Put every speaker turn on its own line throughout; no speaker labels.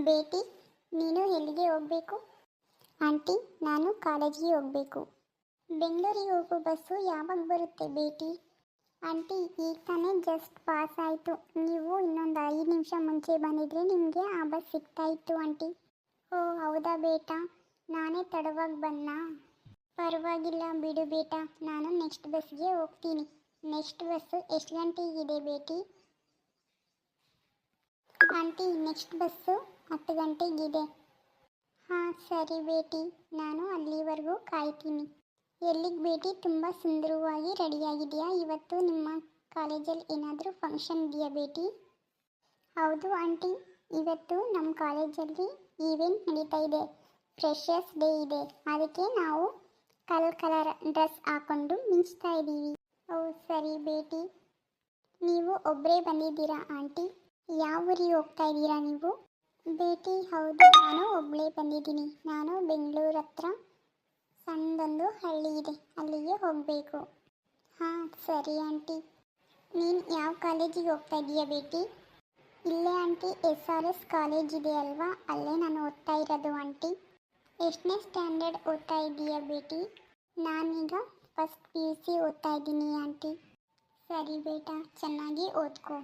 ಬೇಟಿ, ನೀನು ಎಲ್ಲಿಗೆ ಹೋಗಬೇಕು? ಆಂಟಿ, ನಾನು ಕಾಲೇಜಿಗೆ ಹೋಗಬೇಕು. ಬೆಂಗಳೂರಿಗೆ ಹೋಗೋ ಬಸ್ಸು ಯಾವಾಗ ಬರುತ್ತೆ ಬೇಟಿ? ಆಂಟಿ, ಈಗ ತಾನೇ ಜಸ್ಟ್ ಪಾಸ್ ಆಯಿತು. ನೀವು ಇನ್ನೊಂದು 5 ನಿಮಿಷ ಮುಂಚೆ ಬಂದಿದ್ರೆ ನಿಮಗೆ ಆ ಬಸ್ ಸಿಗ್ತಾ ಇತ್ತು ಆಂಟಿ. ಓ ಹೌದಾ ಬೇಟಾ, ನಾನೇ ತಡವಾಗಿ ಬಂದಾ? ಪರವಾಗಿಲ್ಲ ಬಿಡು ಬೇಟಾ, ನಾನು ನೆಕ್ಸ್ಟ್ ಬಸ್ಗೆ ಹೋಗ್ತೀನಿ. ನೆಕ್ಸ್ಟ್ ಬಸ್ಸು ಎಷ್ಟು ಗಂಟೆಗಿದೆ ಬೇಟಿ? ಆಂಟಿ, ನೆಕ್ಸ್ಟ್ ಬಸ್ಸು 10 ಗಂಟೆಗಿದೆ. ಹಾಂ ಸರಿ ಬೇಟಿ, ನಾನು ಅಲ್ಲಿವರೆಗೂ ಕಾಯ್ತೀನಿ. ಎಲ್ಲಿಗೆ ಬೇಟಿ? ತುಂಬ ಸುಂದರವಾಗಿ ರೆಡಿಯಾಗಿದೆಯಾ? ಇವತ್ತು ನಿಮ್ಮ ಕಾಲೇಜಲ್ಲಿ ಏನಾದರೂ ಫಂಕ್ಷನ್ ಇದೆಯಾ ಬೇಟಿ? ಹೌದು ಆಂಟಿ, ಇವತ್ತು ನಮ್ಮ ಕಾಲೇಜಲ್ಲಿ ಈವೆಂಟ್ ನಡೀತಾ ಇದೆ. ಫ್ರೆಷರ್ಸ್ ಡೇ ಇದೆ. ಅದಕ್ಕೆ ನಾವು ಕಲರ್ ಡ್ರೆಸ್ ಹಾಕ್ಕೊಂಡು ಮಿಂಚ್ತಾ ಇದ್ದೀವಿ. ಓ ಸರಿ ಬೇಟಿ. ನೀವು ಒಬ್ಬರೇ ಬಂದಿದ್ದೀರಾ ಆಂಟಿ? ಯಾವ ಊರಿಗೆ ಹೋಗ್ತಾ ಇದ್ದೀರಾ ನೀವು? ಬೇಟಿ, ಹೌದು, ನಾನು ಒಬ್ಬಳೇ ಬಂದಿದ್ದೀನಿ. ನಾನು ಬೆಂಗಳೂರು ಹತ್ರ ಸಣ್ಣದೊಂದು ಹಳ್ಳಿ ಇದೆ, ಅಲ್ಲಿಗೆ ಹೋಗಬೇಕು. ಹಾಂ ಸರಿ ಆಂಟಿ. ನೀನು ಯಾವ ಕಾಲೇಜಿಗೆ ಹೋಗ್ತಾ ಇದೀಯಾ ಬೇಟಿ? ಇಲ್ಲೇ ಆಂಟಿ, SRS ಕಾಲೇಜ್ ಇದೆ ಅಲ್ವಾ, ಅಲ್ಲೇ ನಾನು ಓದ್ತಾ ಇರೋದು ಆಂಟಿ. ಎಷ್ಟನೇ ಸ್ಟ್ಯಾಂಡರ್ಡ್ ಓದ್ತಾ ಇದ್ದೀಯಾ ಬೇಟಿ? ನಾನೀಗ ಫಸ್ಟ್ PUC ಓದ್ತಾ ಇದ್ದೀನಿ ಆಂಟಿ. ಸರಿ ಬೇಟಾ, ಚೆನ್ನಾಗಿ ಓದ್ಕೋ.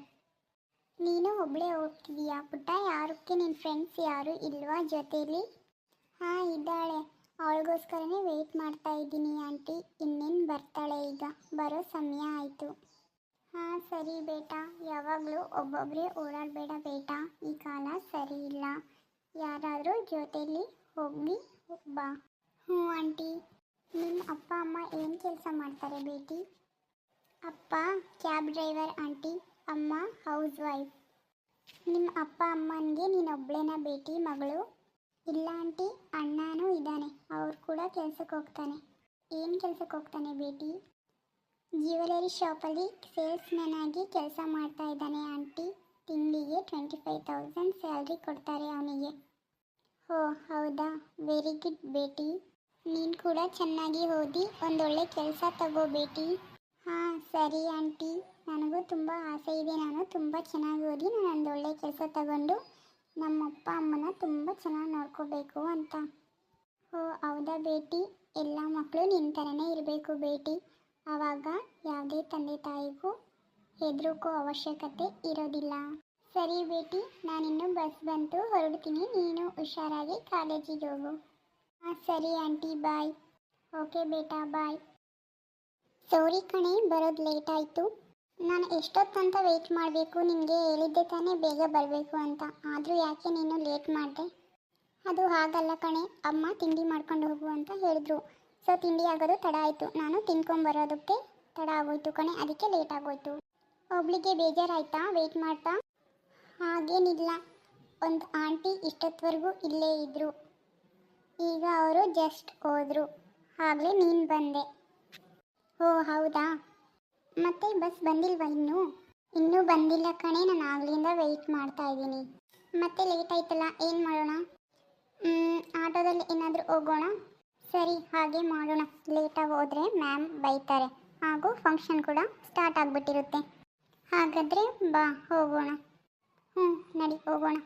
ನೀನು ಒಬ್ಬಳೇ ಹೋಗ್ತಿದೀಯಾ ಪುಟ್ಟ? ಯಾರಕ್ಕೆ ನಿನ್ನ ಫ್ರೆಂಡ್ಸ್ ಯಾರು ಇಲ್ವಾ ಜೊತೇಲಿ? ಹಾಂ ಇದ್ದಾಳೆ, ಅವಳಿಗೋಸ್ಕರನೇ ವೆಯ್ಟ್ ಮಾಡ್ತಾ ಇದ್ದೀನಿ ಆಂಟಿ. ಇನ್ನೇನು ಬರ್ತಾಳೆ, ಈಗ ಬರೋ ಸಮಯ ಆಯಿತು. ಹಾಂ ಸರಿ ಬೇಟಾ, ಯಾವಾಗಲೂ ಒಬ್ಬೊಬ್ಬರೇ ಓಡಾಡಬೇಡ ಬೇಟಾ, ಈ ಕಾಲ ಸರಿ ಇಲ್ಲ. ಯಾರಾದರೂ ಜೊತೆಯಲ್ಲಿ ಹೋಗಿ ಬಾ. ಹ್ಞೂ ಆಂಟಿ. ನಿಮ್ಮ ಅಪ್ಪ ಅಮ್ಮ ಏನು ಕೆಲಸ ಮಾಡ್ತಾರೆ ಬೇಟಿ? ಅಪ್ಪ ಕ್ಯಾಬ್ ಡ್ರೈವರ್ ಆಂಟಿ, ಅಮ್ಮ ಹೌಸ್ ವೈಫ್. ನಿಮ್ಮ ಅಪ್ಪ ಅಮ್ಮನಿಗೆ ನೀನೊಬ್ಬಳೇನಾ ಬೇಟಿ ಮಗಳು? ಇಲ್ಲ ಆಂಟಿ, ಅಣ್ಣನೂ ಇದ್ದಾನೆ, ಅವ್ರು ಕೂಡ ಕೆಲ್ಸಕ್ಕೆ ಹೋಗ್ತಾನೆ. ಏನು ಕೆಲ್ಸಕ್ಕೆ ಹೋಗ್ತಾನೆ ಬೇಟಿ? ಜ್ಯುವೆಲರಿ ಶಾಪಲ್ಲಿ ಸೇಲ್ಸ್ಮ್ಯಾನ್ ಆಗಿ ಕೆಲಸ ಮಾಡ್ತಾ ಇದ್ದಾನೆ ಆಂಟಿ. ತಿಂಗಳಿಗೆ 25,000 ಸ್ಯಾಲ್ರಿ ಕೊಡ್ತಾರೆ ಅವನಿಗೆ. ಓ ಹೌದಾ, ವೆರಿ ಗುಡ್ ಬೇಟಿ. ನೀನು ಕೂಡ ಚೆನ್ನಾಗಿ ಓದಿ ಒಂದೊಳ್ಳೆ ಕೆಲಸ ತಗೋ ಬೇಟಿ. ಹಾಂ ಸರಿ ಆಂಟಿ, ನನಗೂ ತುಂಬ ಆಸೆ ಇದೆ. ನಾನು ತುಂಬ ಚೆನ್ನಾಗಿ ಓದಿ ನಾನು ಒಂದೊಳ್ಳೆ ಕೆಲಸ ತಗೊಂಡು ನಮ್ಮ ಅಪ್ಪ ಅಮ್ಮನ ತುಂಬ ಚೆನ್ನಾಗಿ ನೋಡ್ಕೋಬೇಕು ಅಂತ. ಓ ಹೌದಾ ಬೇಟಿ, ಎಲ್ಲ ಮಕ್ಕಳು ನಿನ್ನ ಥರನೇ ಇರಬೇಕು ಬೇಟಿ. ಆವಾಗ ಯಾವುದೇ ತಂದೆ ತಾಯಿಗೂ ಹೆದರಿಕೋ ಅವಶ್ಯಕತೆ ಇರೋದಿಲ್ಲ. ಸರಿ ಬೇಟಿ, ನಾನಿನ್ನು ಬಸ್ ಬಂತು, ಹೊರಡ್ತೀನಿ. ನೀನು ಹುಷಾರಾಗಿ ಕಾಲೇಜಿಗೆ ಹೋಗು. ಹಾಂ ಸರಿ ಆಂಟಿ, ಬಾಯ್. ಓಕೆ ಬೇಟಾ, ಬಾಯ್. ಸಾರಿ ಕಣೆ, ಬರೋದು ಲೇಟ್ ಆಯಿತು. ನಾನು ಎಷ್ಟೊತ್ತಂತ ವೆಯ್ಟ್ ಮಾಡಬೇಕು? ನಿನಗೆ ಹೇಳಿದ್ದೆ ತಾನೇ ಬೇಗ ಬರಬೇಕು ಅಂತ, ಆದರೂ ಯಾಕೆ ನೀನು ಲೇಟ್ ಮಾಡಿದೆ? ಅದು ಹಾಗಲ್ಲ ಕಣೆ, ಅಮ್ಮ ತಿಂಡಿ ಮಾಡ್ಕೊಂಡು ಹೋಗು ಅಂತ ಹೇಳಿದ್ರು. ಸೊ ತಿಂಡಿ ಆಗೋದು ತಡ ಆಯಿತು. ನಾನು ತಿನ್ಕೊಂಬರೋದಕ್ಕೆ ತಡ ಆಗೋಯ್ತು ಕಣೆ, ಅದಕ್ಕೆ ಲೇಟ್ ಆಗೋಯ್ತು. ಒಬ್ಳಿಗೆ ಬೇಜಾರಾಯ್ತಾ ವೆಯ್ಟ್ ಮಾಡ್ತಾ? ಹಾಗೇನಿಲ್ಲ, ಒಂದು ಆಂಟಿ ಇಷ್ಟೊತ್ತವರೆಗೂ ಇಲ್ಲೇ ಇದ್ದರು. ಈಗ ಅವರು ಜಸ್ಟ್ ಹೋದರು, ಆಗಲೇ ನೀನು ಬಂದೆ. ಓ ಹೌದಾ, ಮತ್ತೆ ಬಸ್ ಬಂದಿಲ್ವಾ ಇನ್ನೂ? ಇನ್ನೂ ಬಂದಿಲ್ಲ ಕಣೆ, ನಾನು ಆಗ್ಲಿಂದ ವೆಯ್ಟ್ ಮಾಡ್ತಾ ಇದ್ದೀನಿ. ಮತ್ತೆ ಲೇಟ್ ಆಯ್ತಲ್ಲ, ಏನು ಮಾಡೋಣ? ಆಟೋದಲ್ಲಿ ಏನಾದರೂ ಹೋಗೋಣ? ಸರಿ, ಹಾಗೆ ಮಾಡೋಣ. ಲೇಟಾಗಿ ಹೋದರೆ ಮ್ಯಾಮ್ ಬೈತಾರೆ, ಹಾಗೂ ಫಂಕ್ಷನ್ ಕೂಡ ಸ್ಟಾರ್ಟ್ ಆಗಿಬಿಟ್ಟಿರುತ್ತೆ. ಹಾಗಾದರೆ ಬಾ ಹೋಗೋಣ. ನಡಿ ಹೋಗೋಣ.